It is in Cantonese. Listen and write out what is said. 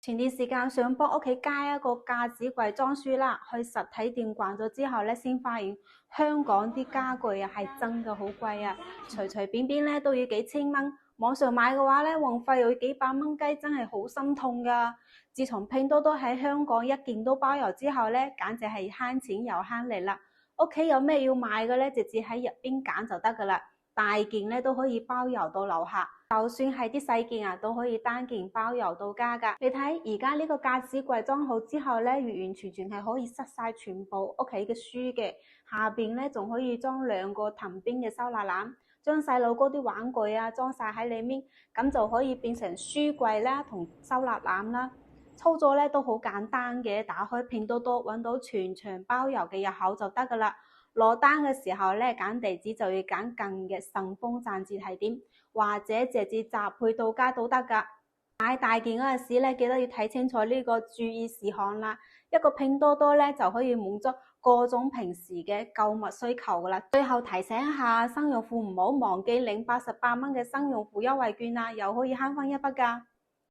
前段時間想幫屋企加一個架子櫃裝修啦，去實體店逛咗之後咧，先發現香港啲家具啊係真嘅好貴啊，隨隨便便咧都要幾千蚊，網上買嘅話咧運費又要幾百蚊雞，真係好心痛噶。自從拼多多喺香港一件都包郵之後咧，簡直係慳錢又慳力啦。屋企有咩要買嘅咧，直接喺入邊揀就得噶啦，大件咧都可以包郵到樓下。就算係啲細件啊，都可以單件包郵到家噶。你睇而家呢個架子櫃裝好之後咧，完完全全係可以塞晒全部屋企嘅書嘅，下邊咧仲可以裝兩個藤邊嘅收納籃，將細路哥啲玩具啊裝晒喺裏面，咁就可以變成書櫃啦同收納籃啦。操作咧都好簡單嘅，打開拼多多揾到全場包郵嘅入口就得噶啦。落單嘅時候咧，揀地址就要揀近嘅順豐站自提點，或者直接集配到家都得噶。買大件嗰陣時咧，記得要睇清楚呢個注意事項啦。一個拼多多咧就可以滿足各種平時嘅購物需求噶啦。最後提醒一下，新用戶唔好忘記領88蚊嘅新用戶優惠券啦，又可以慳翻一筆噶。